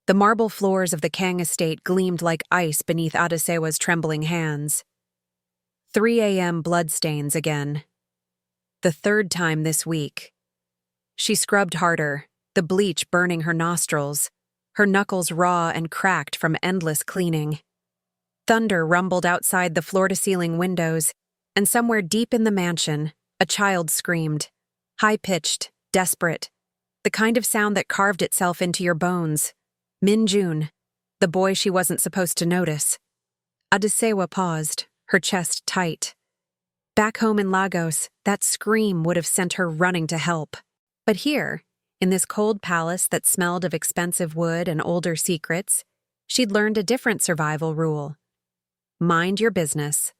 The marble floors of the Kang estate gleamed like ice beneath Adesewa's trembling hands. 3 a.m. bloodstains again. The third time this week. She scrubbed harder, the bleach burning her nostrils, her knuckles raw and cracked from endless cleaning. Thunder rumbled outside the floor-to-ceiling windows, and somewhere deep in the mansion, a child screamed. High-pitched, desperate. The kind of sound that carved itself into your bones. Min-jun, the boy she wasn't supposed to notice. Adesewa paused, her chest tight. Back home in Lagos, that scream would have sent her running to help. But here, in this cold palace that smelled of expensive wood and older secrets, she'd learned a different survival rule. Mind your business.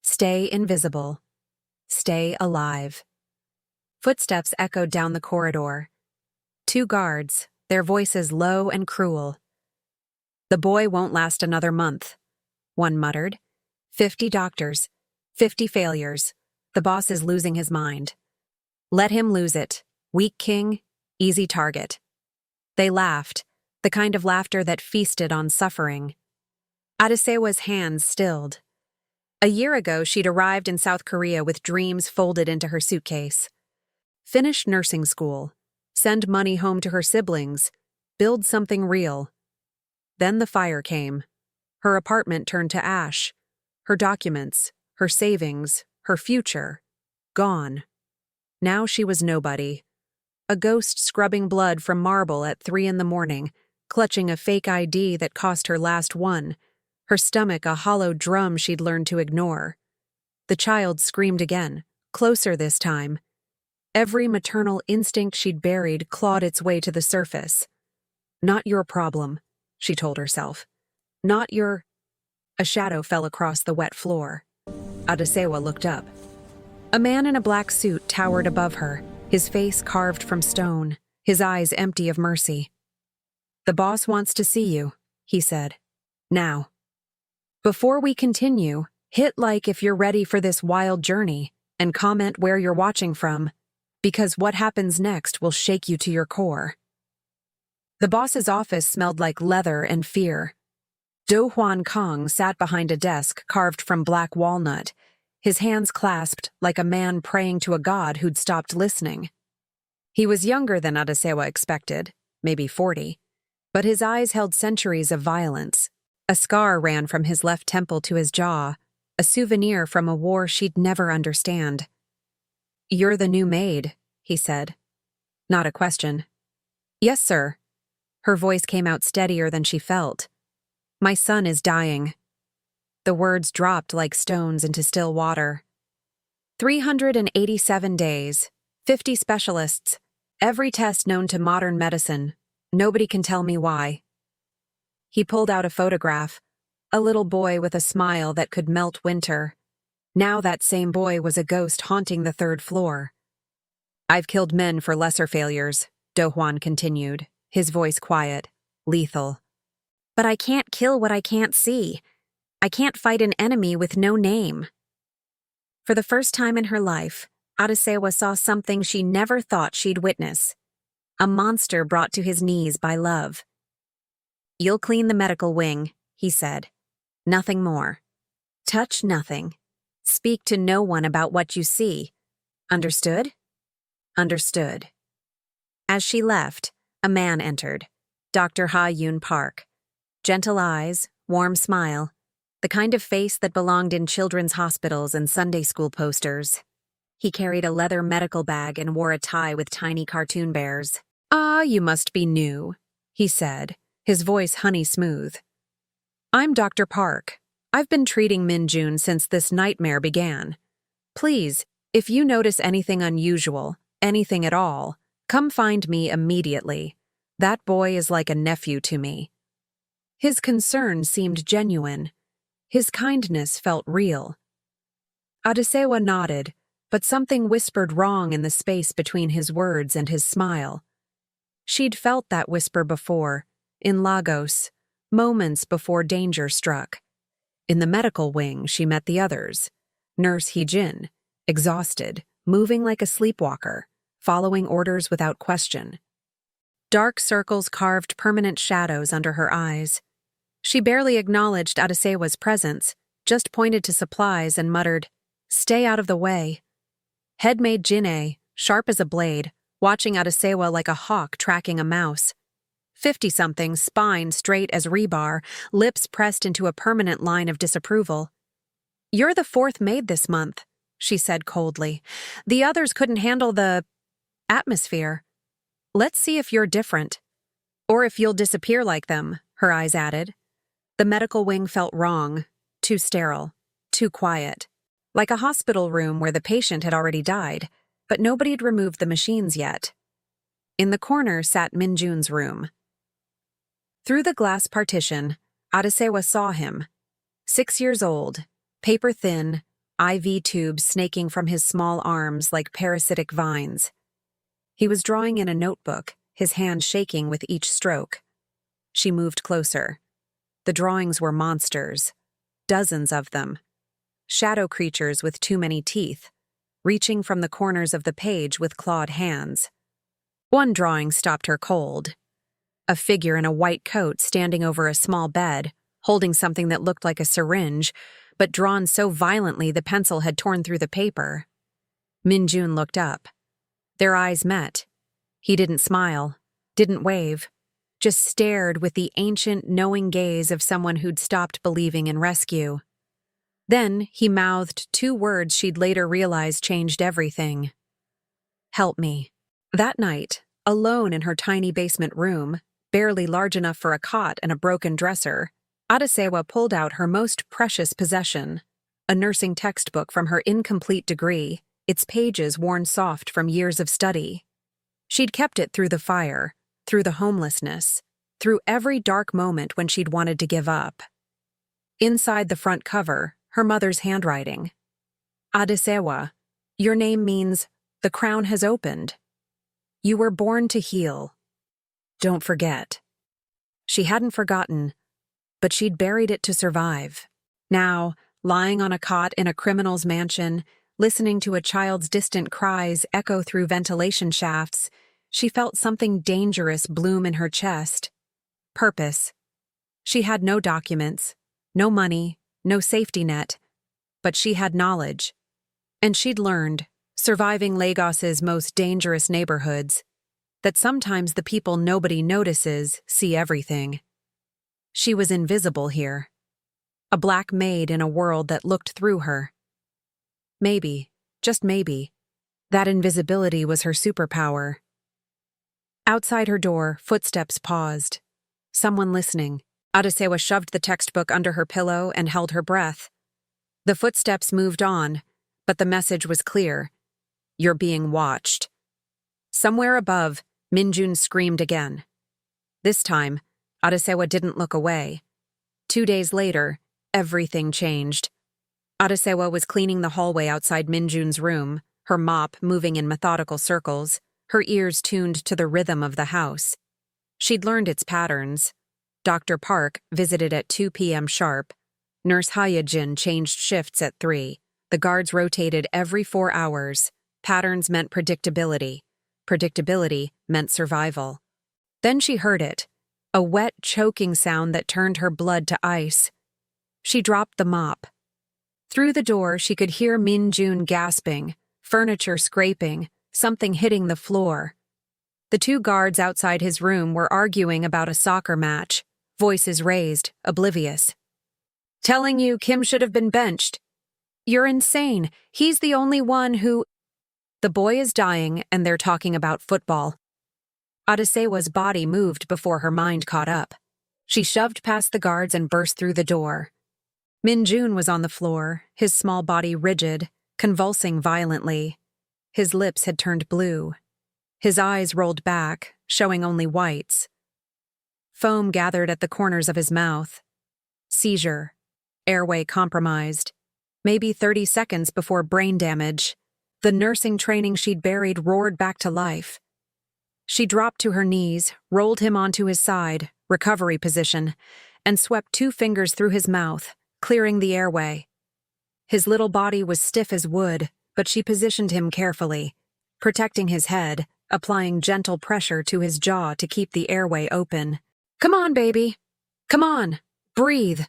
Stay invisible. Stay alive. Footsteps echoed down the corridor. 2 guards, their voices low and cruel. "The boy won't last another month," one muttered. 50 doctors, 50 failures. The boss is losing his mind. Let him lose it. Weak king, easy target. They laughed, the kind of laughter that feasted on suffering. Adesewa's hands stilled. A year ago, she'd arrived in South Korea with dreams folded into her suitcase. Finish nursing school, send money home to her siblings, build something real. Then the fire came. Her apartment turned to ash. Her documents, her savings, her future, gone. Now she was nobody. A ghost scrubbing blood from marble at 3 a.m, clutching a fake ID that cost her last one, her stomach a hollow drum she'd learned to ignore. The child screamed again, closer this time. Every maternal instinct she'd buried clawed its way to the surface. Not your problem, she told herself. Not your... A shadow fell across the wet floor. Adesewa looked up. A man in a black suit towered above her, his face carved from stone, his eyes empty of mercy. "The boss wants to see you," he said. "Now. Before we continue, hit like if you're ready for this wild journey, and comment where you're watching from, because what happens next will shake you to your core." The boss's office smelled like leather and fear. Do Hwan Kong sat behind a desk carved from black walnut, his hands clasped like a man praying to a god who'd stopped listening. He was younger than Adesewa expected, maybe 40, but his eyes held centuries of violence. A scar ran from his left temple to his jaw, a souvenir from a war she'd never understand. "You're the new maid," he said. Not a question. "Yes, sir." Her voice came out steadier than she felt. "My son is dying." The words dropped like stones into still water. 387 days, 50 specialists, every test known to modern medicine. Nobody can tell me why. He pulled out a photograph, a little boy with a smile that could melt winter. Now that same boy was a ghost haunting the 3rd floor. "I've killed men for lesser failures," Do Hwan continued, his voice quiet, lethal. "But I can't kill what I can't see. I can't fight an enemy with no name." For the first time in her life, Adesewa saw something she never thought she'd witness. A monster brought to his knees by love. "You'll clean the medical wing," he said. "Nothing more. Touch nothing. Speak to no one about what you see. Understood?" "Understood." As she left, a man entered, Dr. Ha-Yoon Park. Gentle eyes, warm smile, the kind of face that belonged in children's hospitals and Sunday school posters. He carried a leather medical bag and wore a tie with tiny cartoon bears. "Ah, you must be new," he said, his voice honey smooth. "I'm Dr. Park. I've been treating Min-jun since this nightmare began. Please, if you notice anything unusual, anything at all, come find me immediately. That boy is like a nephew to me." His concern seemed genuine. His kindness felt real. Adesewa nodded, but something whispered wrong in the space between his words and his smile. She'd felt that whisper before, in Lagos, moments before danger struck. In the medical wing, she met the others. Nurse Hee-jin, exhausted, moving like a sleepwalker, following orders without question. Dark circles carved permanent shadows under her eyes. She barely acknowledged Adesewa's presence, just pointed to supplies and muttered, "Stay out of the way." Headmaid Jinne, sharp as a blade, watching Adesewa like a hawk tracking a mouse. 50-something, spine straight as rebar, lips pressed into a permanent line of disapproval. "You're the fourth maid this month," she said coldly. "The others couldn't handle the atmosphere. Let's see if you're different. Or if you'll disappear like them," her eyes added. The medical wing felt wrong, too sterile, too quiet. Like a hospital room where the patient had already died, but nobody had removed the machines yet. In the corner sat Minjun's room. Through the glass partition, Adesewa saw him. 6 years old, paper-thin, IV tubes snaking from his small arms like parasitic vines. He was drawing in a notebook, his hand shaking with each stroke. She moved closer. The drawings were monsters, dozens of them. Shadow creatures with too many teeth, reaching from the corners of the page with clawed hands. One drawing stopped her cold. A figure in a white coat standing over a small bed, holding something that looked like a syringe, but drawn so violently the pencil had torn through the paper. Minjun looked up. Their eyes met. He didn't smile, didn't wave, just stared with the ancient, knowing gaze of someone who'd stopped believing in rescue. Then he mouthed 2 words she'd later realize changed everything. "Help me." That night, alone in her tiny basement room, barely large enough for a cot and a broken dresser, Adesewa pulled out her most precious possession, a nursing textbook from her incomplete degree, its pages worn soft from years of study. She'd kept it through the fire, through the homelessness, through every dark moment when she'd wanted to give up. Inside the front cover, her mother's handwriting. "Adesewa, your name means the crown has opened. You were born to heal. Don't forget." She hadn't forgotten, but she'd buried it to survive. Now, lying on a cot in a criminal's mansion, listening to a child's distant cries echo through ventilation shafts, she felt something dangerous bloom in her chest. Purpose. She had no documents, no money, no safety net, but she had knowledge. And she'd learned, surviving Lagos's most dangerous neighborhoods, that sometimes the people nobody notices see everything. She was invisible here. A black maid in a world that looked through her. Maybe, just maybe, that invisibility was her superpower. Outside her door, footsteps paused. Someone listening. Adesewa shoved the textbook under her pillow and held her breath. The footsteps moved on, but the message was clear. You're being watched. Somewhere above, Minjun screamed again. This time, Adesewa didn't look away. 2 days later, everything changed. Adesewa was cleaning the hallway outside Minjun's room, her mop moving in methodical circles, her ears tuned to the rhythm of the house. She'd learned its patterns. Dr. Park visited at 2 p.m. sharp. Nurse Hayajin changed shifts at 3. The guards rotated every 4 hours. Patterns meant predictability. Predictability meant survival. Then she heard it, a wet, choking sound that turned her blood to ice. She dropped the mop. Through the door, she could hear Minjun gasping, furniture scraping, something hitting the floor. The 2 guards outside his room were arguing about a soccer match, voices raised, oblivious. "Telling you Kim should have been benched. You're insane. He's the only one who—" "The boy is dying, and they're talking about football." Adesewa's body moved before her mind caught up. She shoved past the guards and burst through the door. Minjun was on the floor, his small body rigid, convulsing violently. His lips had turned blue. His eyes rolled back, showing only whites. Foam gathered at the corners of his mouth. Seizure. Airway compromised. Maybe 30 seconds before brain damage. The nursing training she'd buried roared back to life. She dropped to her knees, rolled him onto his side, recovery position, and swept 2 fingers through his mouth, clearing the airway. His little body was stiff as wood, but she positioned him carefully, protecting his head, applying gentle pressure to his jaw to keep the airway open. "Come on, baby. Come on. Breathe."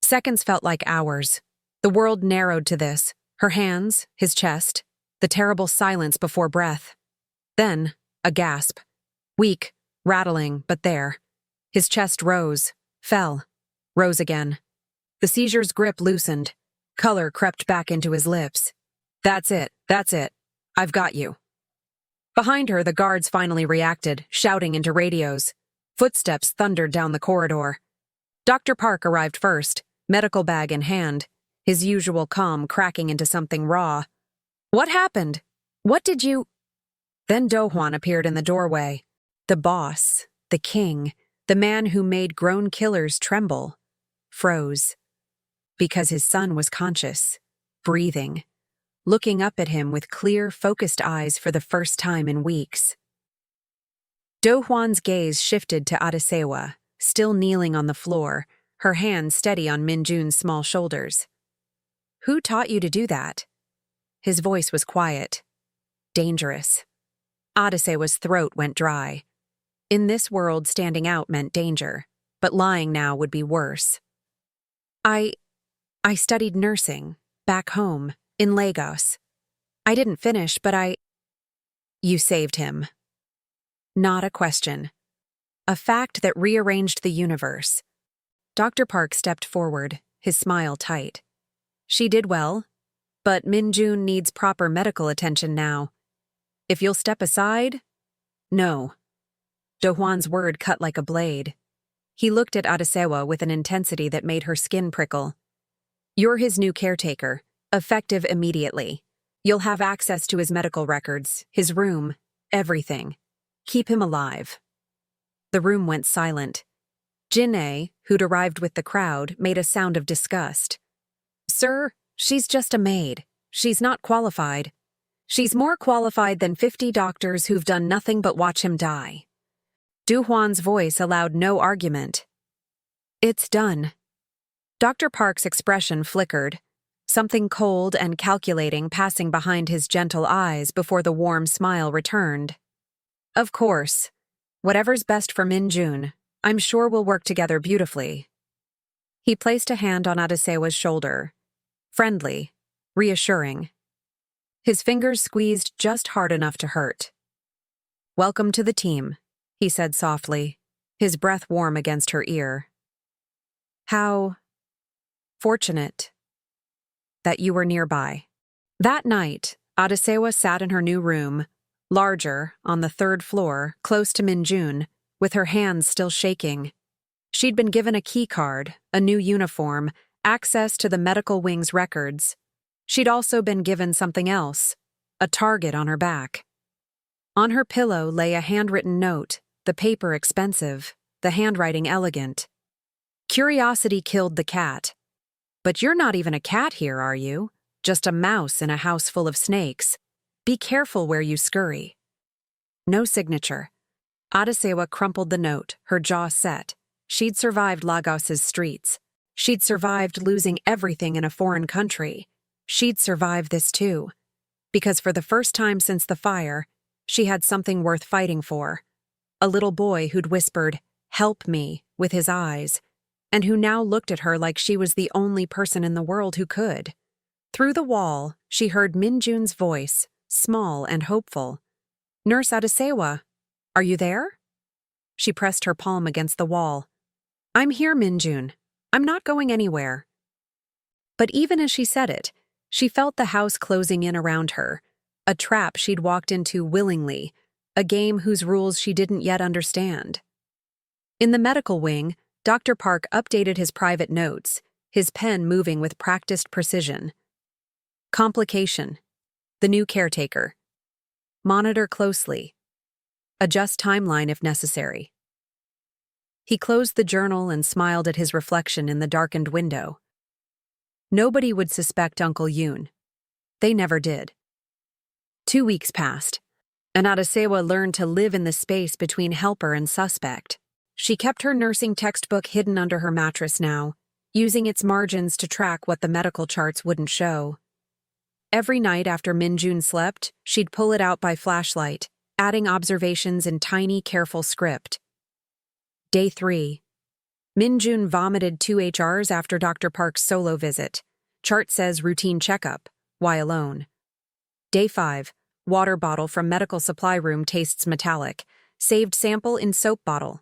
Seconds felt like hours. The world narrowed to this: her hands, his chest, the terrible silence before breath. Then, a gasp. Weak, rattling, but there. His chest rose, fell, rose again. The seizure's grip loosened. Color crept back into his lips. That's it. I've got you." Behind her, the guards finally reacted, shouting into radios. Footsteps thundered down the corridor. Dr. Park arrived first, medical bag in hand, his usual calm cracking into something raw. "What happened? What did you—" Then Do-hwan appeared in the doorway. The boss, the king, the man who made grown killers tremble, froze. Because his son was conscious, breathing, looking up at him with clear, focused eyes for the first time in weeks. Do-hwan's gaze shifted to Adesewa, still kneeling on the floor, her hand steady on Min-jun's small shoulders. "Who taught you to do that?" His voice was quiet, dangerous. Adesewa's throat went dry. In this world, standing out meant danger, but lying now would be worse. I studied nursing, back home, in Lagos. I didn't finish, but You saved him. Not a question. A fact that rearranged the universe. Dr. Park stepped forward, his smile tight. "She did well, but Min-jun needs proper medical attention now. If you'll step aside—" "No." Do-hwan's word cut like a blade. He looked at Adesewa with an intensity that made her skin prickle. "You're his new caretaker, effective immediately. You'll have access to his medical records, his room, everything. Keep him alive." The room went silent. Jin-ae, who'd arrived with the crowd, made a sound of disgust. "Sir, she's just a maid. She's not qualified. She's more qualified than 50 doctors who've done nothing but watch him die." Do-hwan's voice allowed no argument. "It's done." Dr. Park's expression flickered, something cold and calculating passing behind his gentle eyes before the warm smile returned. "Of course. Whatever's best for Min-jun, I'm sure we'll work together beautifully." He placed a hand on Adesewa's shoulder. Friendly, reassuring. His fingers squeezed just hard enough to hurt. "Welcome to the team," he said softly, his breath warm against her ear. "How fortunate that you were nearby." That night, Adesewa sat in her new room, larger, on the 3rd floor, close to Min-jun, with her hands still shaking. She'd been given a key card, a new uniform, access to the medical wing's records. She'd also been given something else, a target on her back. On her pillow lay a handwritten note, the paper expensive, the handwriting elegant. Curiosity killed the cat. "But you're not even a cat here, are you? Just a mouse in a house full of snakes. Be careful where you scurry." No signature. Adesewa crumpled the note, her jaw set. She'd survived Lagos's streets. She'd survived losing everything in a foreign country. She'd survive this too. Because for the first time since the fire, she had something worth fighting for. A little boy who'd whispered, "Help me," with his eyes, and who now looked at her like she was the only person in the world who could. Through the wall, she heard Min-jun's voice, small and hopeful. "Nurse Adesewa, are you there?" She pressed her palm against the wall. "I'm here, Min-jun. I'm not going anywhere." But even as she said it, she felt the house closing in around her, a trap she'd walked into willingly, a game whose rules she didn't yet understand. In the medical wing, Dr. Park updated his private notes, his pen moving with practiced precision. Complication. The new caretaker. Monitor closely. Adjust timeline if necessary. He closed the journal and smiled at his reflection in the darkened window. Nobody would suspect Uncle Yoon. They never did. 2 weeks passed, and Adesewa learned to live in the space between helper and suspect. She kept her nursing textbook hidden under her mattress now, using its margins to track what the medical charts wouldn't show. Every night after Min-jun slept, she'd pull it out by flashlight, adding observations in tiny, careful script. Day 3. Minjun vomited 2 HRs after Dr. Park's solo visit. Chart says routine checkup. Why alone? Day 5. Water bottle from medical supply room tastes metallic. Saved sample in soap bottle.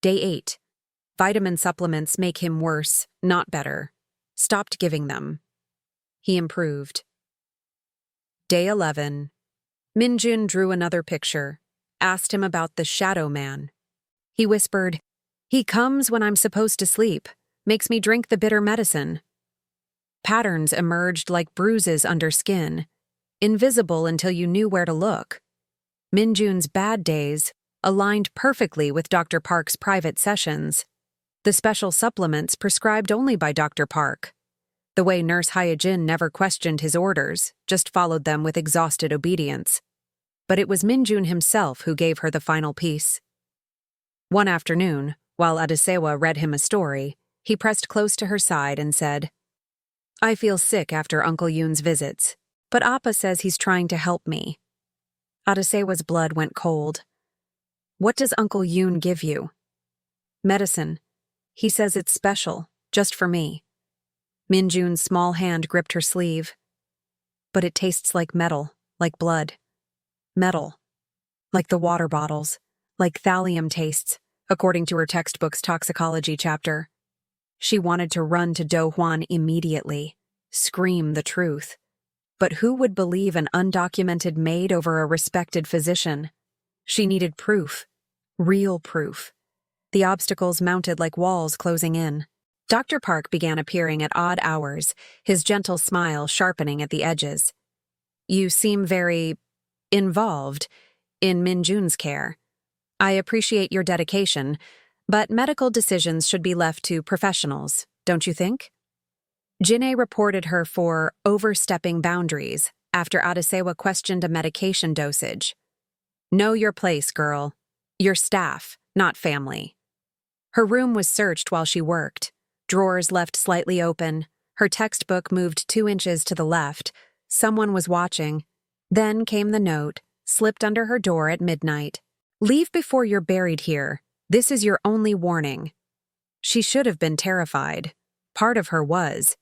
Day 8. Vitamin supplements make him worse, not better. Stopped giving them. He improved. Day 11. Minjun drew another picture, asked him about the shadow man. He whispered, "He comes when I'm supposed to sleep, makes me drink the bitter medicine." Patterns emerged like bruises under skin, invisible until you knew where to look. Minjun's bad days aligned perfectly with Dr. Park's private sessions, the special supplements prescribed only by Dr. Park. The way Nurse Hyojin never questioned his orders, just followed them with exhausted obedience. But it was Minjun himself who gave her the final piece. One afternoon, while Adesewa read him a story, he pressed close to her side and said, "I feel sick after Uncle Yoon's visits, but Appa says he's trying to help me." Adesewa's blood went cold. "What does Uncle Yoon give you?" "Medicine. He says it's special, just for me." Minjun's small hand gripped her sleeve. "But it tastes like metal, like blood. Metal. Like the water bottles, like thallium tastes, according to her textbook's toxicology chapter." She wanted to run to Do Hwan immediately, scream the truth. But who would believe an undocumented maid over a respected physician? She needed proof. Real proof. The obstacles mounted like walls closing in. Dr. Park began appearing at odd hours, his gentle smile sharpening at the edges. "You seem very involved in Minjun's care. I appreciate your dedication, but medical decisions should be left to professionals, don't you think?" Jin'e reported her for overstepping boundaries after Adesewa questioned a medication dosage. "Know your place, girl. Your staff, not family." Her room was searched while she worked. Drawers left slightly open, her textbook moved 2 inches to the left. Someone was watching. Then came the note, slipped under her door at midnight. "Leave before you're buried here. This is your only warning." She should have been terrified. Part of her was.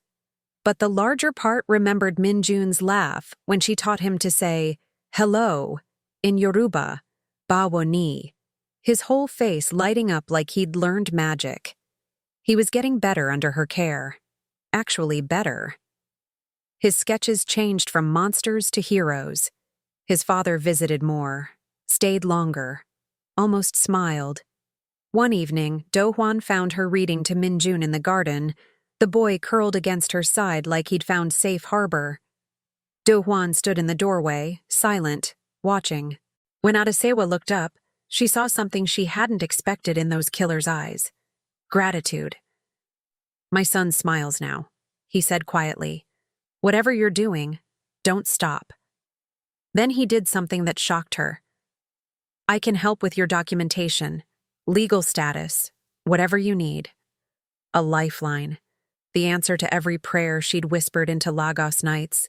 But the larger part remembered Minjun's laugh when she taught him to say, "hello," in Yoruba, "bawo ni," his whole face lighting up like he'd learned magic. He was getting better under her care. Actually better. His sketches changed from monsters to heroes. His father visited more, stayed longer, almost smiled. One evening, Do Hwan found her reading to Minjun in the garden, the boy curled against her side like he'd found safe harbor. Do Hwan stood in the doorway, silent, watching. When Adesewa looked up, she saw something she hadn't expected in those killer's eyes. Gratitude. "My son smiles now," he said quietly. "Whatever you're doing, don't stop." Then he did something that shocked her. "I can help with your documentation, legal status, whatever you need." A lifeline. The answer to every prayer she'd whispered into Lagos nights.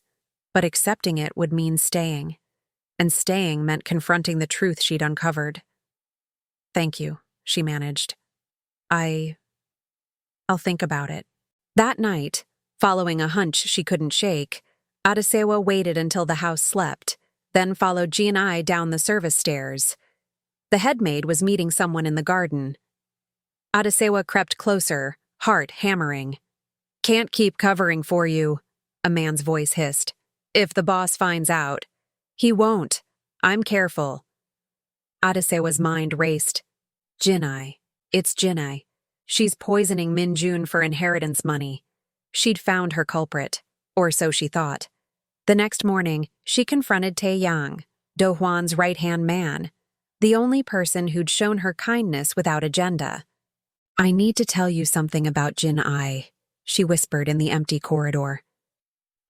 But accepting it would mean staying. And staying meant confronting the truth she'd uncovered. "Thank you," she managed. I'll think about it." That night, following a hunch she couldn't shake, Adesewa waited until the house slept, then followed Jin'ai down the service stairs. The head maid was meeting someone in the garden. Adesewa crept closer, heart hammering. "Can't keep covering for you," a man's voice hissed. "If the boss finds out." "He won't. I'm careful." Adesewa's mind raced. Jin'ai. It's Jin'ai. She's poisoning Minjun for inheritance money. She'd found her culprit, or so she thought. The next morning, she confronted Taeyang, Do Hwan's right-hand man, the only person who'd shown her kindness without agenda. "I need to tell you something about Jin'ai," she whispered in the empty corridor.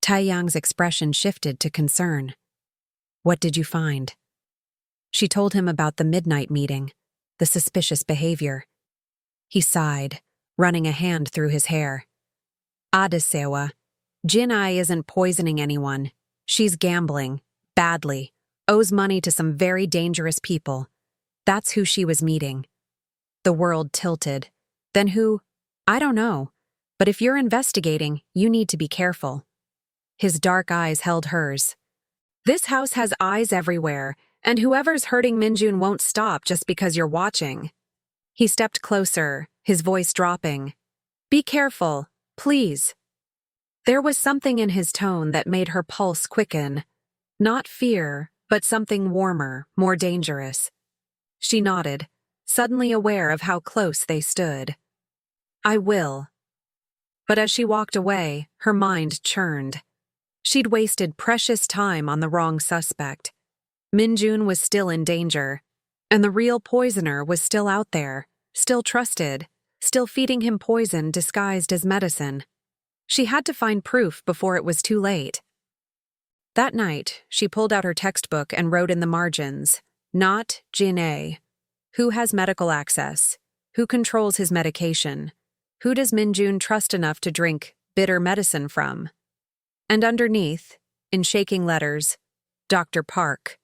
Taeyang's expression shifted to concern. "What did you find?" She told him about the midnight meeting, the suspicious behavior. He sighed, running a hand through his hair. "Adesewa, Jin'ai isn't poisoning anyone. She's gambling, badly, owes money to some very dangerous people. That's who she was meeting. The world tilted. Then who? I don't know. But if you're investigating, you need to be careful. His dark eyes held hers. This house has eyes everywhere, and whoever's hurting Minjun won't stop just because you're watching. He stepped closer, his voice dropping. Be careful, please. There was something in his tone that made her pulse quicken. Not fear, but something warmer, more dangerous. She nodded, suddenly aware of how close they stood. I will. But as she walked away, her mind churned. She'd wasted precious time on the wrong suspect. Minjun was still in danger, and the real poisoner was still out there, still trusted, still feeding him poison disguised as medicine. She had to find proof before it was too late. That night, she pulled out her textbook and wrote in the margins, not Jin A. Who has medical access? Who controls his medication? Who does Minjun trust enough to drink bitter medicine from? And underneath, in shaking letters, Dr. Park.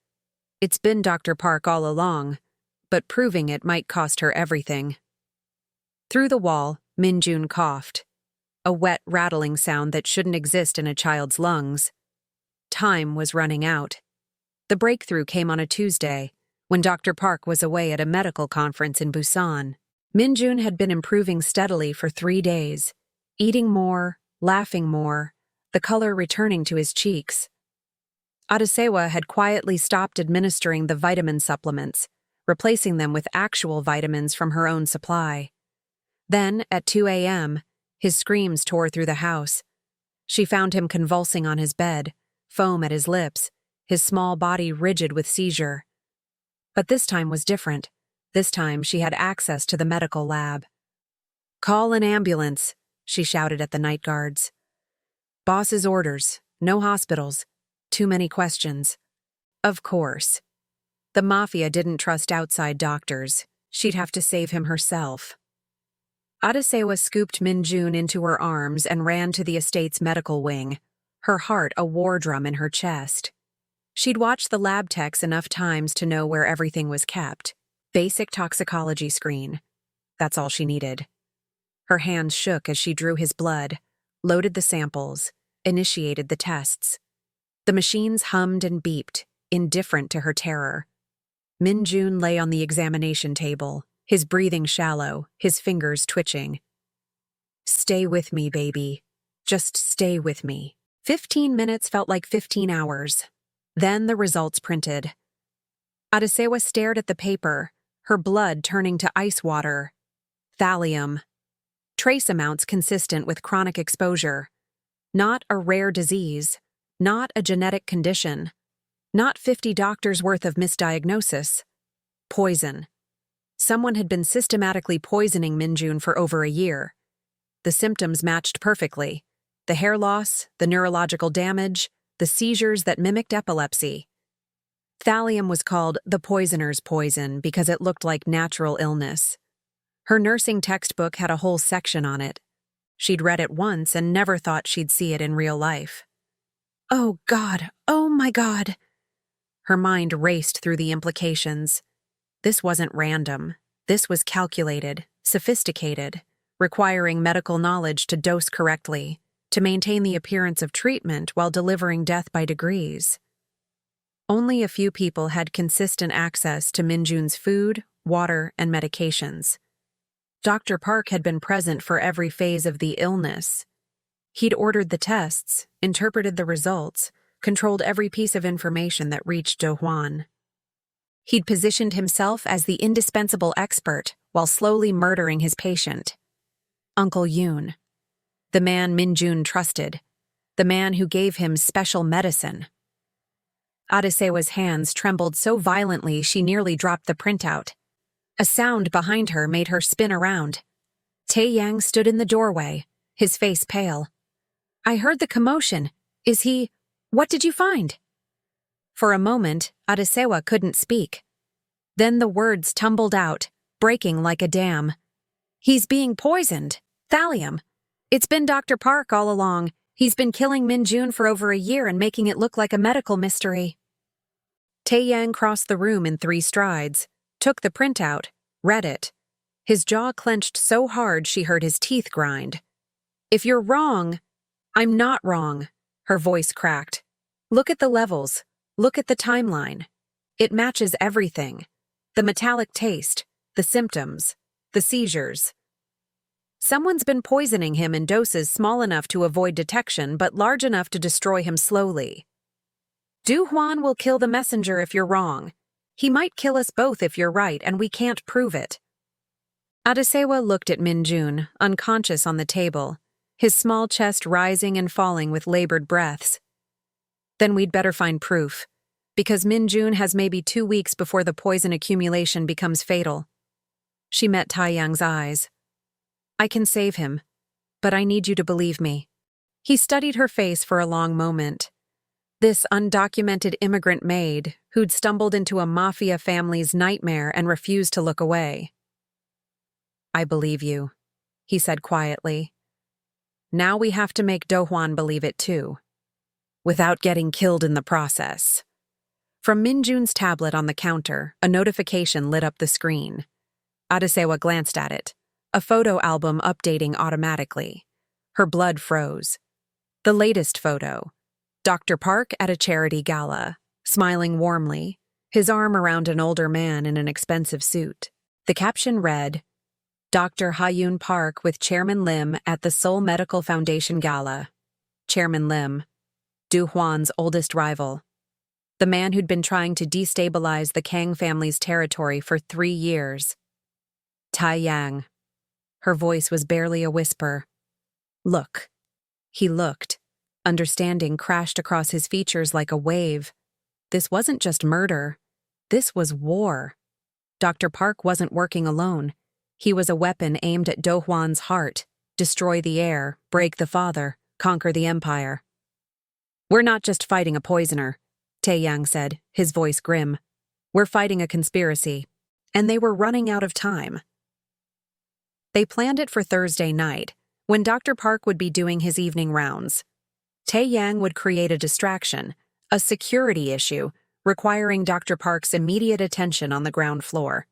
It's been Dr. Park all along, but proving it might cost her everything. Through the wall, Minjun coughed. A wet, rattling sound that shouldn't exist in a child's lungs. Time was running out. The breakthrough came on a Tuesday, when Dr. Park was away at a medical conference in Busan. Minjun had been improving steadily for 3 days, eating more, laughing more, the color returning to his cheeks. Adesewa had quietly stopped administering the vitamin supplements, replacing them with actual vitamins from her own supply. Then, at 2 a.m., his screams tore through the house. She found him convulsing on his bed, foam at his lips, his small body rigid with seizure. But this time was different. This time she had access to the medical lab. Call an ambulance, she shouted at the night guards. Boss's orders, no hospitals, too many questions. Of course. The Mafia didn't trust outside doctors. She'd have to save him herself. Adesewa scooped Minjun into her arms and ran to the estate's medical wing, her heart a war drum in her chest. She'd watched the lab techs enough times to know where everything was kept. Basic toxicology screen. That's all she needed. Her hands shook as she drew his blood, loaded the samples, initiated the tests. The machines hummed and beeped, indifferent to her terror. Minjun lay on the examination table, his breathing shallow, his fingers twitching. Stay with me, baby. Just stay with me. 15 minutes felt like 15 hours. Then the results printed. Adesewa stared at the paper, her blood turning to ice water. Thallium. Trace amounts consistent with chronic exposure. Not a rare disease. Not a genetic condition. Not 50 doctors' worth of misdiagnosis. Poison. Someone had been systematically poisoning Minjun for over a year. The symptoms matched perfectly. The hair loss, the neurological damage, the seizures that mimicked epilepsy. Thallium was called the poisoner's poison because it looked like natural illness. Her nursing textbook had a whole section on it. She'd read it once and never thought she'd see it in real life. Oh God, oh my God. Her mind raced through the implications. This wasn't random. This was calculated, sophisticated, requiring medical knowledge to dose correctly, to maintain the appearance of treatment while delivering death by degrees. Only a few people had consistent access to Minjun's food, water, and medications. Dr. Park had been present for every phase of the illness. He'd ordered the tests, interpreted the results, controlled every piece of information that reached Do Hwan. He'd positioned himself as the indispensable expert while slowly murdering his patient. Uncle Yoon. The man Minjun trusted. The man who gave him special medicine. Adesewa's hands trembled so violently she nearly dropped the printout. A sound behind her made her spin around. Tae-yang stood in the doorway, his face pale. I heard the commotion. Is he... What did you find? For a moment, Adesewa couldn't speak. Then the words tumbled out, breaking like a dam. He's being poisoned. Thallium. It's been Dr. Park all along. He's been killing Minjun for over a year and making it look like a medical mystery. Taeyang crossed the room in 3 strides, took the printout, read it. His jaw clenched so hard she heard his teeth grind. "If you're wrong, I'm not wrong," her voice cracked. "Look at the levels. Look at the timeline. It matches everything. The metallic taste, the symptoms, the seizures. Someone's been poisoning him in doses small enough to avoid detection but large enough to destroy him slowly. Du Huan will kill the messenger if you're wrong. He might kill us both if you're right, and we can't prove it." Adesewa looked at Minjun, unconscious on the table, his small chest rising and falling with labored breaths. "Then we'd better find proof, because Minjun has maybe 2 weeks before the poison accumulation becomes fatal." She met Taeyang's eyes. "I can save him, but I need you to believe me." He studied her face for a long moment. This undocumented immigrant maid who'd stumbled into a Mafia family's nightmare and refused to look away. "I believe you," he said quietly. "Now we have to make Do Hwan believe it too, without getting killed in the process." From Minjun's tablet on the counter, a notification lit up the screen. Adesewa glanced at it, a photo album updating automatically. Her blood froze. The latest photo. Dr. Park at a charity gala, smiling warmly, his arm around an older man in an expensive suit. The caption read, "Dr. Ha-Yoon Park with Chairman Lim at the Seoul Medical Foundation Gala." Chairman Lim, Du Hwan's oldest rival. The man who'd been trying to destabilize the Kang family's territory for 3 years. Taeyang. Her voice was barely a whisper. "Look." He looked. Understanding crashed across his features like a wave. This wasn't just murder. This was war. Dr. Park wasn't working alone. He was a weapon aimed at Do Hwan's heart. Destroy the heir, break the father, conquer the empire. "We're not just fighting a poisoner," Taeyang said, his voice grim. "We're fighting a conspiracy." And they were running out of time. They planned it for Thursday night, when Dr. Park would be doing his evening rounds. Taeyang would create a distraction, a security issue, requiring Dr. Park's immediate attention on the ground floor.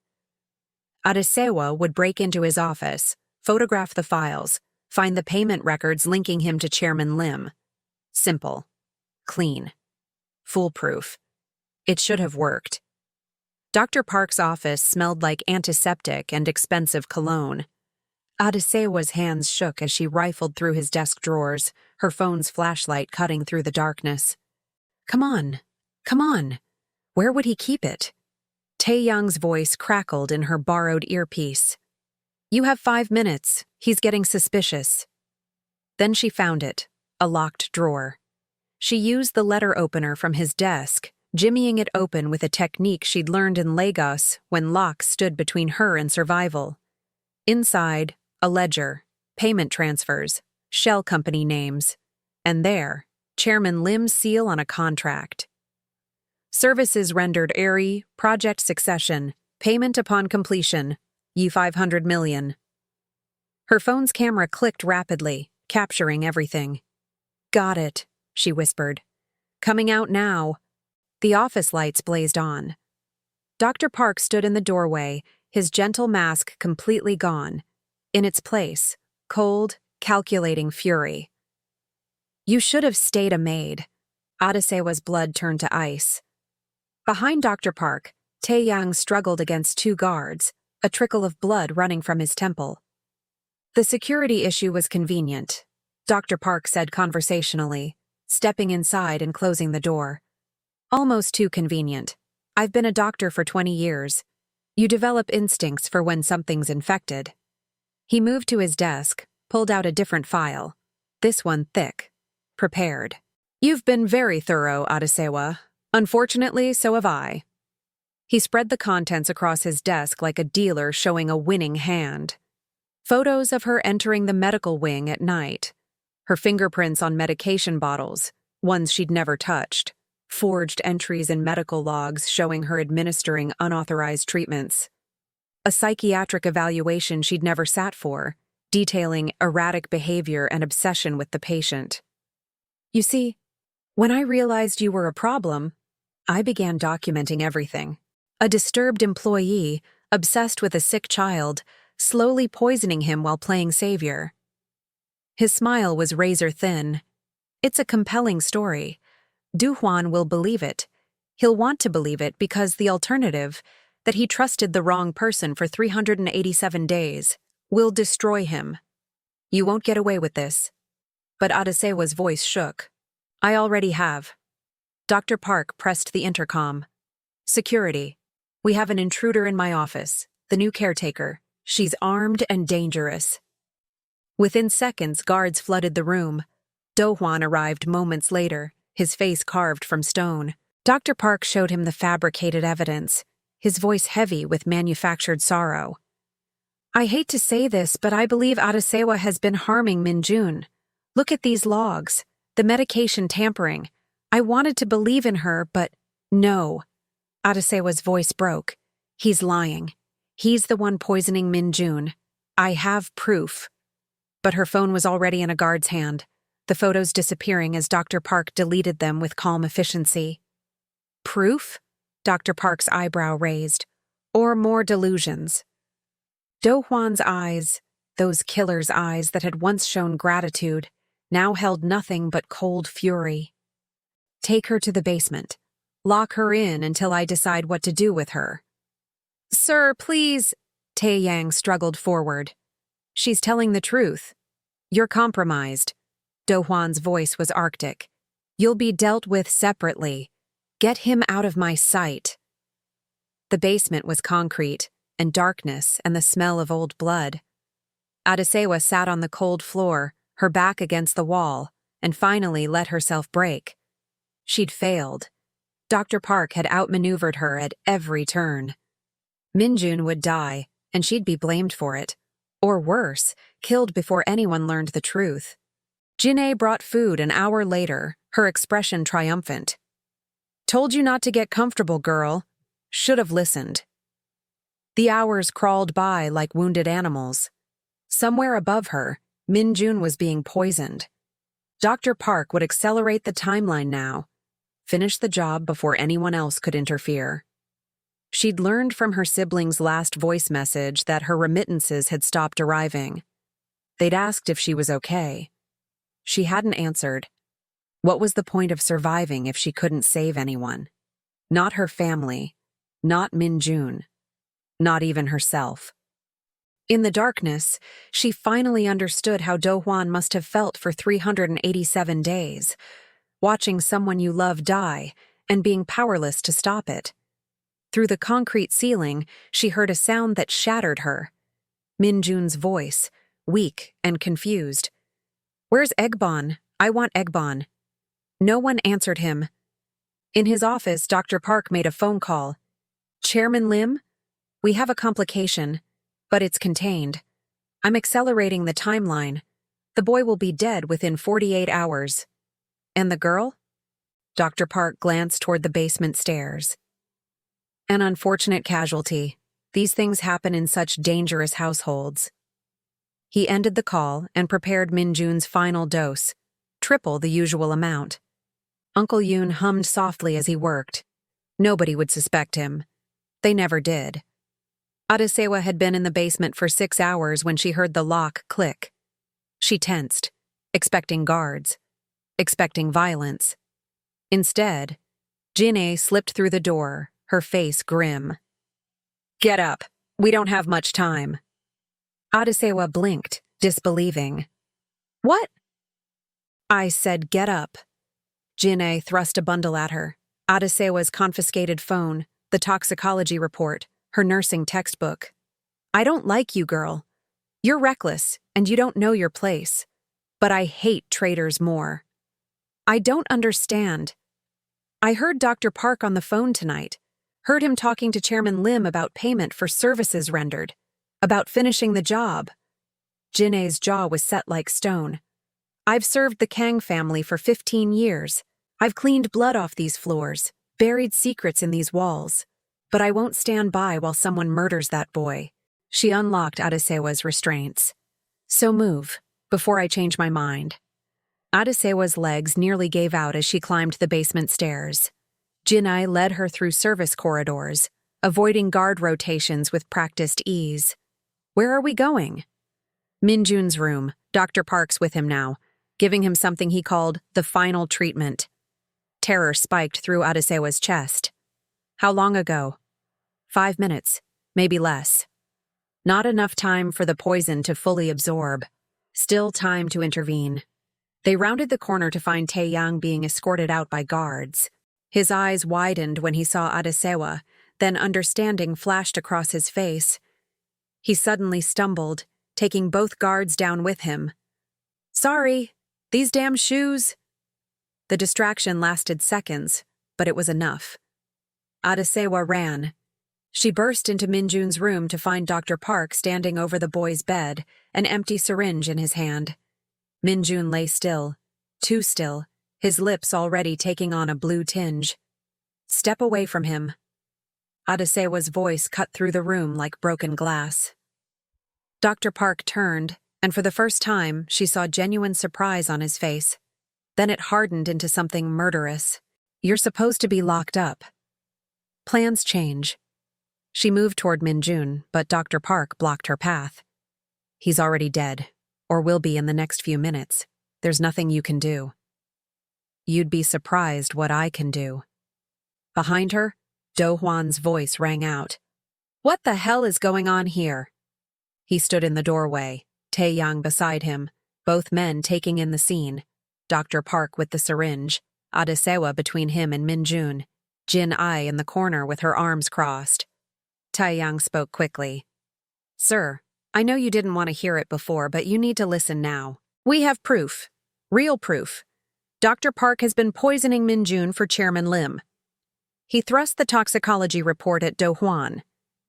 Adesewa would break into his office, photograph the files, find the payment records linking him to Chairman Lim. Simple. Clean. Foolproof. It should have worked. Dr. Park's office smelled like antiseptic and expensive cologne. Adesewa's hands shook as she rifled through his desk drawers, her phone's flashlight cutting through the darkness. Come on. Where would he keep it?" Taeyang's voice crackled in her borrowed earpiece. "You have 5 minutes. He's getting suspicious." Then she found it, a locked drawer. She used the letter opener from his desk, jimmying it open with a technique she'd learned in Lagos when locks stood between her and survival. Inside, a ledger, payment transfers, shell company names, and there, Chairman Lim's seal on a contract. "Services rendered Airy, project succession, payment upon completion, ye 500 million. Her phone's camera clicked rapidly, capturing everything. "Got it," she whispered. "Coming out now." The office lights blazed on. Dr. Park stood in the doorway, his gentle mask completely gone. In its place, cold, calculating fury. "You should have stayed a maid." Adesewa's blood turned to ice. Behind Dr. Park, Taeyang struggled against 2 guards, a trickle of blood running from his temple. The security issue was convenient, Dr. Park said conversationally, stepping inside and closing the door. "Almost too convenient. I've been a doctor for 20 years. You develop instincts for when something's infected." He moved to his desk, pulled out a different file. This one thick. Prepared. "You've been very thorough, Adesewa. Unfortunately, so have I." He spread the contents across his desk like a dealer showing a winning hand. Photos of her entering the medical wing at night. Her fingerprints on medication bottles, ones she'd never touched. Forged entries in medical logs showing her administering unauthorized treatments. A psychiatric evaluation she'd never sat for, detailing erratic behavior and obsession with the patient. "You see, when I realized you were a problem, I began documenting everything. A disturbed employee, obsessed with a sick child, slowly poisoning him while playing savior. His smile was razor thin. It's a compelling story. Duhuan will believe it. He'll want to believe it because the alternative, that he trusted the wrong person for 387 days, will destroy him. You won't get away with this. But Adesewa's voice shook. I already have. Dr. Park pressed the intercom. Security. We have an intruder in my office, the new caretaker. She's armed and dangerous. Within seconds, guards flooded the room. Dohwan arrived moments later, his face carved from stone. Dr. Park showed him the fabricated evidence, his voice heavy with manufactured sorrow. I hate to say this, but I believe Adesewa has been harming Minjun. Look at these logs, the medication tampering. I wanted to believe in her, but no. Adesewa's voice broke. He's lying. He's the one poisoning Minjun. I have proof. But her phone was already in a guard's hand, the photos disappearing as Dr. Park deleted them with calm efficiency. Proof? Dr. Park's eyebrow raised. Or more delusions? Dohwan's eyes, those killer's eyes that had once shown gratitude, now held nothing but cold fury. Take her to the basement. Lock her in until I decide what to do with her. Sir, please. Taeyang struggled forward. She's telling the truth. You're compromised. Dohwan's voice was arctic. You'll be dealt with separately. Get him out of my sight. The basement was concrete, and darkness and the smell of old blood. Adesewa sat on the cold floor, her back against the wall, and finally let herself break. She'd failed. Dr. Park had outmaneuvered her at every turn. Minjun would die, and she'd be blamed for it. Or worse, killed before anyone learned the truth. Jin'e brought food an hour later, her expression triumphant. Told you not to get comfortable, girl. Should have listened. The hours crawled by like wounded animals. Somewhere above her, Minjun was being poisoned. Dr. Park would accelerate the timeline now, finish the job before anyone else could interfere. She'd learned from her siblings' last voice message that her remittances had stopped arriving. They'd asked if she was okay. She hadn't answered. What was the point of surviving if she couldn't save anyone? Not her family, not Minjun, not even herself. In the darkness, she finally understood how Dohwan must have felt for 387 days, watching someone you love die and being powerless to stop it. Through the concrete ceiling, she heard a sound that shattered her. Minjun's voice, weak and confused. Where's Eggbon? I want Eggbon. No one answered him. In his office, Dr. Park made a phone call. Chairman Lim? We have a complication, but it's contained. I'm accelerating the timeline. The boy will be dead within 48 hours. And the girl? Dr. Park glanced toward the basement stairs. An unfortunate casualty. These things happen in such dangerous households. He ended the call and prepared Minjun's final dose, triple the usual amount. Uncle Yoon hummed softly as he worked. Nobody would suspect him. They never did. Adesewa had been in the basement for 6 hours when she heard the lock click. She tensed, expecting guards, expecting violence. Instead, Jin'e slipped through the door, her face grim. Get up. We don't have much time. Adesewa blinked, disbelieving. What? I said get up. Jin'e thrust a bundle at her. Adesewa's confiscated phone, the toxicology report, her nursing textbook. I don't like you, girl. You're reckless, and you don't know your place. But I hate traitors more. I don't understand. I heard Dr. Park on the phone tonight. Heard him talking to Chairman Lim about payment for services rendered. About finishing the job. Jin'e's jaw was set like stone. I've served the Kang family for 15 years. I've cleaned blood off these floors, buried secrets in these walls. But I won't stand by while someone murders that boy. She unlocked Adesewa's restraints. So move, before I change my mind. Adesewa's legs nearly gave out as she climbed the basement stairs. Jinai led her through service corridors, avoiding guard rotations with practiced ease. Where are we going? Minjun's room. Dr. Park's with him now, giving him something he called the final treatment. Terror spiked through Adesewa's chest. How long ago? 5 minutes, maybe less. Not enough time for the poison to fully absorb. Still time to intervene. They rounded the corner to find Taeyang being escorted out by guards. His eyes widened when he saw Adesewa, then understanding flashed across his face. He suddenly stumbled, taking both guards down with him. Sorry, these damn shoes. The distraction lasted seconds, but it was enough. Adesewa ran. She burst into Minjun's room to find Dr. Park standing over the boy's bed, an empty syringe in his hand. Minjun lay still, too still, his lips already taking on a blue tinge. Step away from him. Adesewa's voice cut through the room like broken glass. Dr. Park turned, and for the first time, she saw genuine surprise on his face. Then it hardened into something murderous. You're supposed to be locked up. Plans change. She moved toward Minjun, but Dr. Park blocked her path. He's already dead, or will be in the next few minutes. There's nothing you can do. You'd be surprised what I can do. Behind her, Do Hwan's voice rang out. What the hell is going on here? He stood in the doorway, Taeyang beside him, both men taking in the scene. Dr. Park with the syringe, Adesewa between him and Minjun, Jin-ai in the corner with her arms crossed. Taeyang spoke quickly. Sir, I know you didn't want to hear it before, but you need to listen now. We have proof. Real proof. Dr. Park has been poisoning Minjun for Chairman Lim. He thrust the toxicology report at Do Hwan,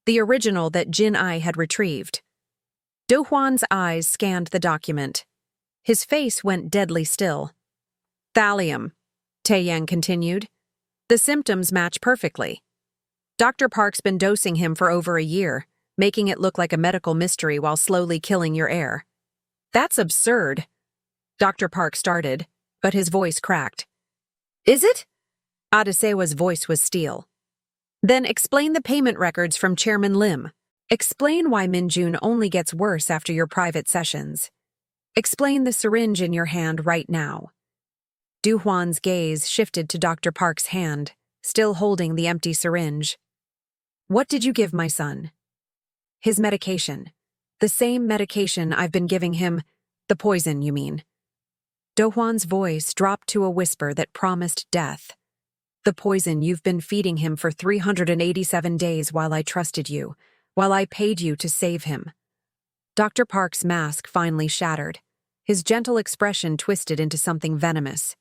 the original that Jin-ai had retrieved. Do Hwan's eyes scanned the document. His face went deadly still. Thallium, Taeyang continued. The symptoms match perfectly. Dr. Park's been dosing him for over a year, making it look like a medical mystery while slowly killing your heir. That's absurd. Dr. Park started, but his voice cracked. Is it? Adesewa's voice was steel. Then explain the payment records from Chairman Lim. Explain why Minjun only gets worse after your private sessions. Explain the syringe in your hand right now. Do Hwan's gaze shifted to Dr. Park's hand, still holding the empty syringe. What did you give my son? His medication. The same medication I've been giving him. The poison, you mean. Do Hwan's voice dropped to a whisper that promised death. The poison you've been feeding him for 387 days while I trusted you, while I paid you to save him. Dr. Park's mask finally shattered. His gentle expression twisted into something venomous.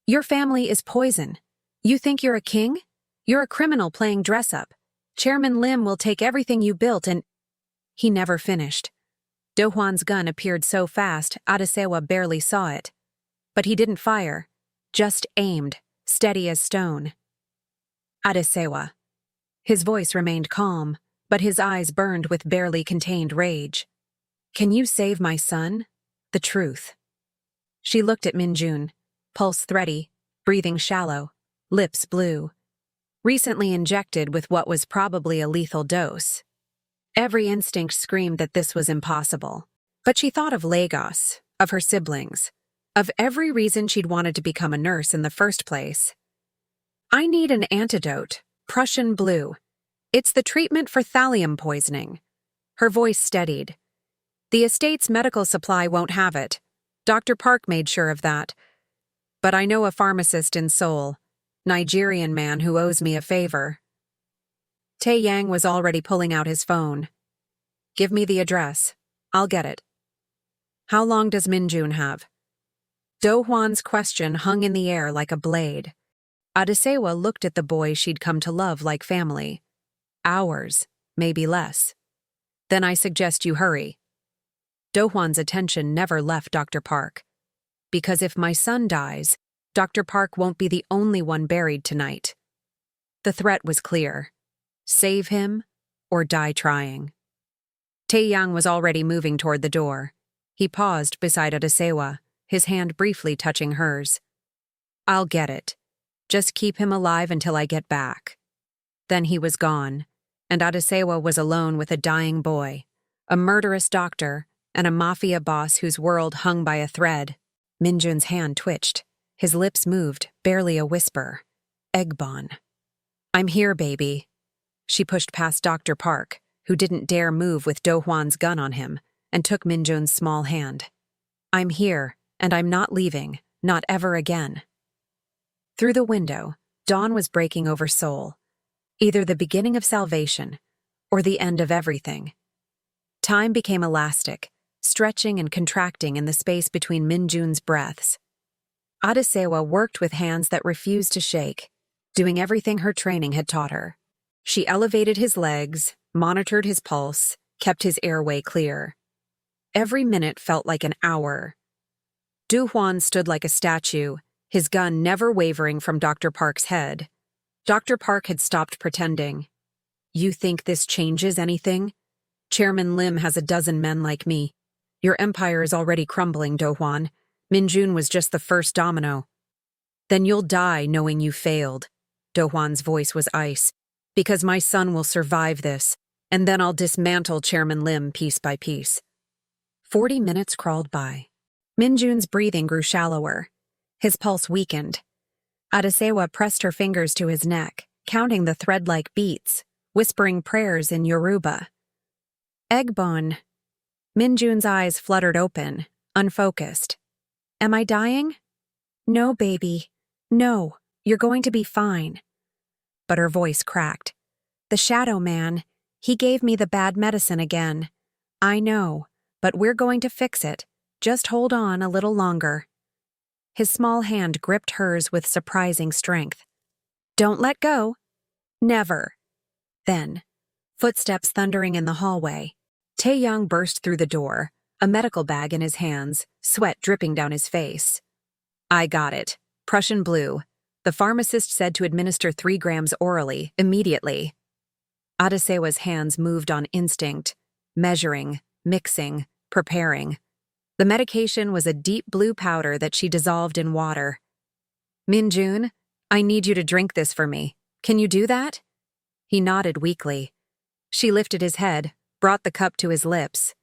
Your family is poison. You think you're a king? You're a criminal playing dress-up. Chairman Lim will take everything you built and— He never finished. Do Hwan's gun appeared so fast, Adesewa barely saw it. But he didn't fire, just aimed, steady as stone. Adesewa. His voice remained calm, but his eyes burned with barely contained rage. Can you save my son? The truth. She looked at Minjun, pulse thready, breathing shallow, lips blue. Recently injected with what was probably a lethal dose. Every instinct screamed that this was impossible. But she thought of Lagos, of her siblings, of every reason she'd wanted to become a nurse in the first place. I need an antidote, Prussian blue. It's the treatment for thallium poisoning. Her voice steadied. The estate's medical supply won't have it. Dr. Park made sure of that. But I know a pharmacist in Seoul, Nigerian man who owes me a favor. Taeyang was already pulling out his phone. Give me the address. I'll get it. How long does Minjun have? Do Hwan's question hung in the air like a blade. Adesewa looked at the boy she'd come to love like family. Hours, maybe less. Then I suggest you hurry. Do Hwan's attention never left Dr. Park. Because if my son dies, Dr. Park won't be the only one buried tonight. The threat was clear. Save him or die trying. Taeyang was already moving toward the door. He paused beside Adesewa, his hand briefly touching hers. I'll get it. Just keep him alive until I get back. Then he was gone, and Adesewa was alone with a dying boy, a murderous doctor, and a mafia boss whose world hung by a thread. Minjun's hand twitched. His lips moved, barely a whisper. Egbon. I'm here, baby. She pushed past Dr. Park, who didn't dare move with Do-hwan's gun on him, and took Minjun's small hand. I'm here, and I'm not leaving, not ever again. Through the window, dawn was breaking over Seoul, either the beginning of salvation or the end of everything. Time became elastic, stretching and contracting in the space between Minjun's breaths. Adesewa worked with hands that refused to shake, doing everything her training had taught her. She elevated his legs, monitored his pulse, kept his airway clear. Every minute felt like an hour. Do-hwan stood like a statue, his gun never wavering from Dr. Park's head. Dr. Park had stopped pretending. You think this changes anything? Chairman Lim has a dozen men like me. Your empire is already crumbling, Do-hwan. Minjun was just the first domino. Then you'll die knowing you failed. Do-hwan's voice was ice. Because my son will survive this, and then I'll dismantle Chairman Lim piece by piece. 40 minutes crawled by. Minjun's breathing grew shallower. His pulse weakened. Adesewa pressed her fingers to his neck, counting the thread-like beats, whispering prayers in Yoruba. Egbon. Minjun's eyes fluttered open, unfocused. Am I dying? No, baby. No, you're going to be fine. But her voice cracked. The Shadow Man, he gave me the bad medicine again. I know, but we're going to fix it. Just hold on a little longer. His small hand gripped hers with surprising strength. Don't let go. Never. Then, footsteps thundering in the hallway. Tae-young burst through the door, a medical bag in his hands, sweat dripping down his face. I got it. Prussian blue. The pharmacist said to administer 3 grams orally, immediately. Adesewa's hands moved on instinct, measuring, mixing, preparing. The medication was a deep blue powder that she dissolved in water. Minjun, I need you to drink this for me. Can you do that? He nodded weakly. She lifted his head, brought the cup to his lips.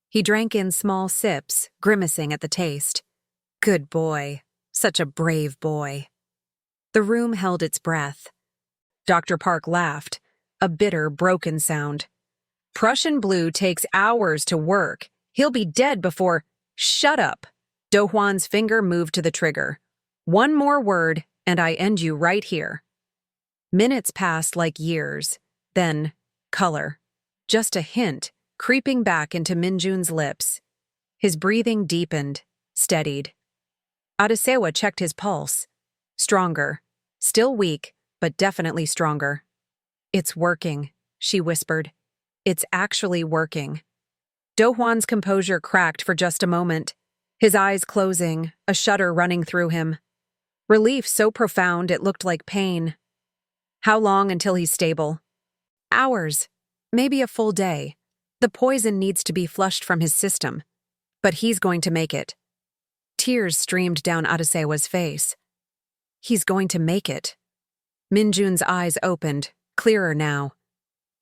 He drank in small sips, grimacing at the taste. Good boy. Such a brave boy. The room held its breath. Dr. Park laughed, a bitter, broken sound. Prussian blue takes hours to work. He'll be dead before— Shut up! Do-hwan's finger moved to the trigger. One more word, and I end you right here. Minutes passed like years. Then, color. Just a hint, creeping back into Minjun's lips. His breathing deepened, steadied. Adesewa checked his pulse. Stronger. Still weak, but definitely stronger. It's working, she whispered. It's actually working. Do-hwan's composure cracked for just a moment, his eyes closing, a shudder running through him. Relief so profound it looked like pain. How long until he's stable? Hours, maybe a full day. The poison needs to be flushed from his system, but he's going to make it. Tears streamed down Adesewa's face. He's going to make it. Minjun's eyes opened, clearer now.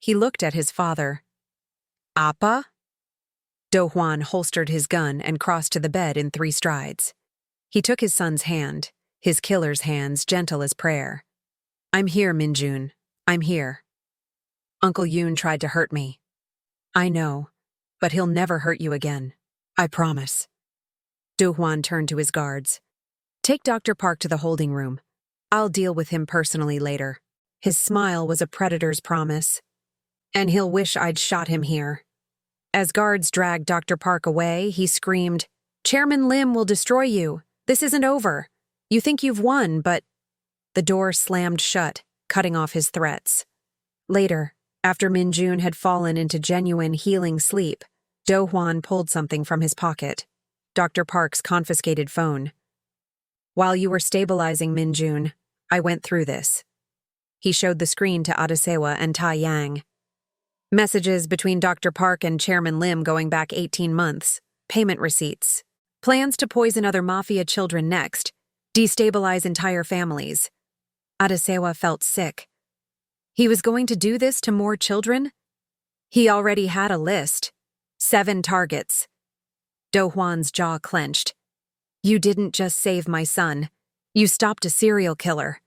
He looked at his father. Appa? Do-hwan holstered his gun and crossed to the bed in 3 strides. He took his son's hand, his killer's hands gentle as prayer. I'm here, Minjun. I'm here. Uncle Yoon tried to hurt me. I know, but he'll never hurt you again. I promise. Do-hwan turned to his guards. Take Dr. Park to the holding room. I'll deal with him personally later. His smile was a predator's promise. And he'll wish I'd shot him here. As guards dragged Dr. Park away, he screamed, Chairman Lim will destroy you. This isn't over. You think you've won, but— The door slammed shut, cutting off his threats. Later, after Minjun had fallen into genuine healing sleep, Do-hwan pulled something from his pocket. Dr. Park's confiscated phone. While you were stabilizing Minjun, I went through this. He showed the screen to Adesewa and Tae-yang. Messages between Dr. Park and Chairman Lim going back 18 months. Payment receipts. Plans to poison other Mafia children next. Destabilize entire families. Adesewa felt sick. He was going to do this to more children? He already had a list. 7 targets. Do Hwan's jaw clenched. You didn't just save my son. You stopped a serial killer.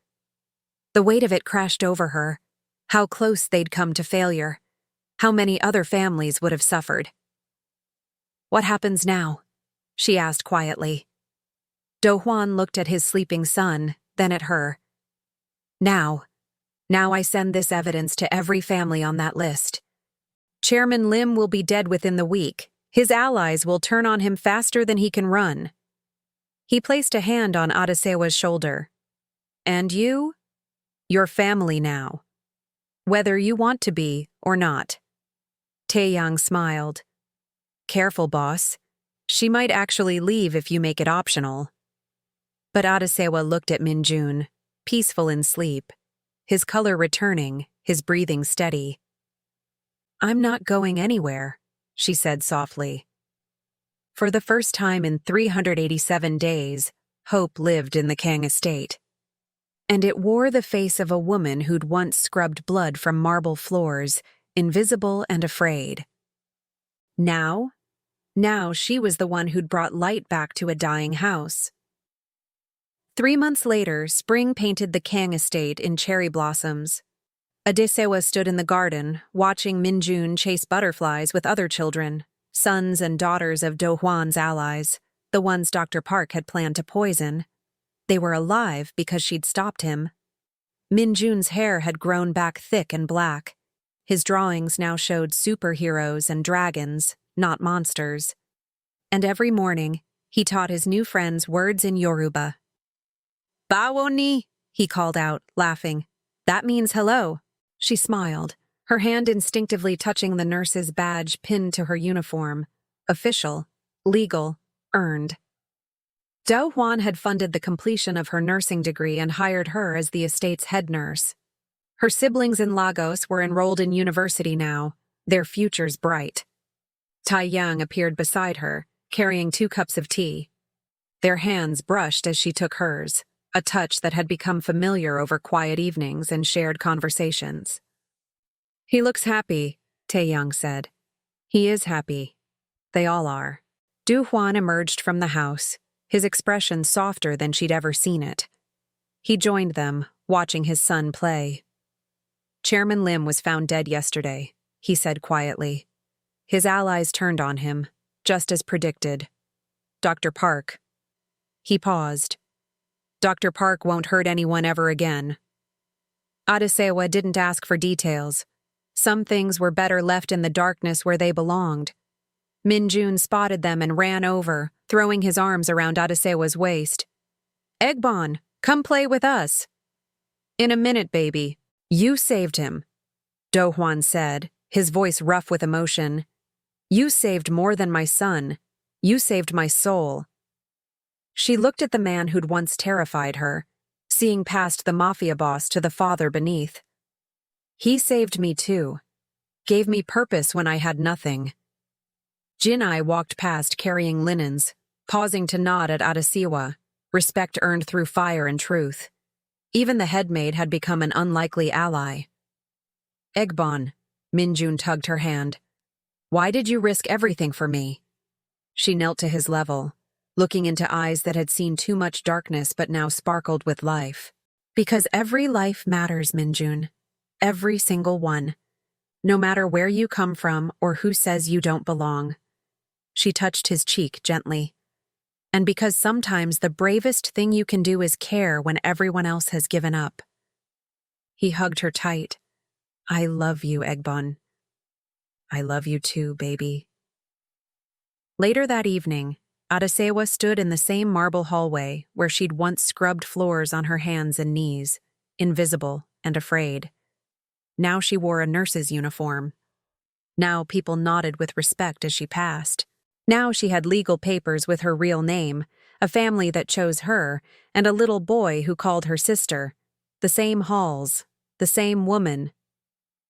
The weight of it crashed over her. How close they'd come to failure. How many other families would have suffered. What happens now? She asked quietly. Do Hwan looked at his sleeping son, then at her. Now I send this evidence to every family on that list. Chairman Lim will be dead within the week. His allies will turn on him faster than he can run. He placed a hand on Adesewa's shoulder. And you? You're family now. Whether you want to be or not. Taeyang smiled. Careful, boss. She might actually leave if you make it optional. But Adesewa looked at Minjun, peaceful in sleep, his color returning, his breathing steady. I'm not going anywhere, she said softly. For the first time in 387 days, hope lived in the Kang estate. And it wore the face of a woman who'd once scrubbed blood from marble floors, invisible and afraid. Now she was the one who'd brought light back to a dying house. 3 months later, spring painted the Kang estate in cherry blossoms. Adesewa stood in the garden, watching Minjun chase butterflies with other children, sons and daughters of Do Hwan's allies, the ones Dr. Park had planned to poison. They were alive because she'd stopped him. Minjun's hair had grown back thick and black. His drawings now showed superheroes and dragons, not monsters. And every morning, he taught his new friends words in Yoruba. Bawo ni, he called out, laughing. That means hello. She smiled, her hand instinctively touching the nurse's badge pinned to her uniform. Official, legal, earned. Do Hwan had funded the completion of her nursing degree and hired her as the estate's head nurse. Her siblings in Lagos were enrolled in university now, their futures bright. Taeyang appeared beside her, carrying 2 cups of tea. Their hands brushed as she took hers, a touch that had become familiar over quiet evenings and shared conversations. He looks happy, Taeyang said. He is happy. They all are. Do Hwan emerged from the house, his expression softer than she'd ever seen it. He joined them, watching his son play. Chairman Lim was found dead yesterday, he said quietly. His allies turned on him, just as predicted. Dr. Park. He paused. Dr. Park won't hurt anyone ever again. Adesewa didn't ask for details. Some things were better left in the darkness where they belonged. Minjun spotted them and ran over, throwing his arms around Adesewa's waist. Egbon, come play with us. In a minute, baby. You saved him, Do Hwan said, his voice rough with emotion. You saved more than my son. You saved my soul. She looked at the man who'd once terrified her, seeing past the Mafia boss to the father beneath. He saved me too. Gave me purpose when I had nothing. Jinai walked past carrying linens, pausing to nod at Adesewa, respect earned through fire and truth. Even the head maid had become an unlikely ally. Egbon, Minjun tugged her hand. Why did you risk everything for me? She knelt to his level, looking into eyes that had seen too much darkness but now sparkled with life. Because every life matters, Minjun. Every single one. No matter where you come from or who says you don't belong. She touched his cheek gently. And because sometimes the bravest thing you can do is care when everyone else has given up. He hugged her tight. I love you, Egbon. I love you too, baby. Later that evening, Adesewa stood in the same marble hallway where she'd once scrubbed floors on her hands and knees, invisible and afraid. Now she wore a nurse's uniform. Now people nodded with respect as she passed. Now she had legal papers with her real name, a family that chose her, and a little boy who called her sister. The same halls, the same woman.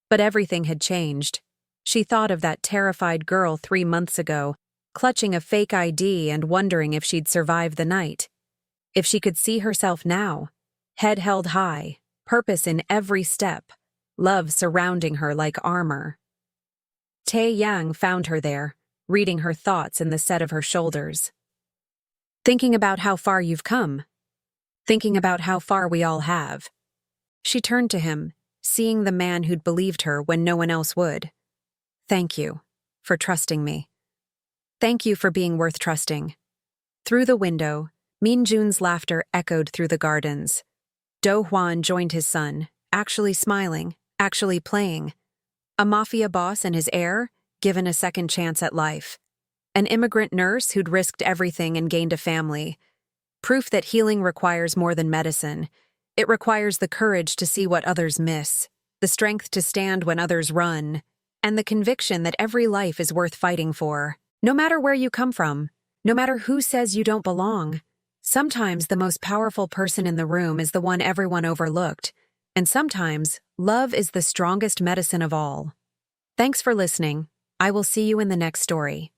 But everything had changed. She thought of that terrified girl 3 months ago, clutching a fake ID and wondering if she'd survive the night. If she could see herself now, head held high, purpose in every step, love surrounding her like armor. Tae Yang found her there, reading her thoughts in the set of her shoulders. Thinking about how far you've come. Thinking about how far we all have. She turned to him, seeing the man who'd believed her when no one else would. Thank you for trusting me. Thank you for being worth trusting. Through the window, Min Jun's laughter echoed through the gardens. Do Hwan joined his son, actually smiling, actually playing. A mafia boss and his heir, given a second chance at life. An immigrant nurse who'd risked everything and gained a family. Proof that healing requires more than medicine. It requires the courage to see what others miss, the strength to stand when others run, and the conviction that every life is worth fighting for. No matter where you come from, no matter who says you don't belong, sometimes the most powerful person in the room is the one everyone overlooked, and sometimes love is the strongest medicine of all. Thanks for listening. I will see you in the next story.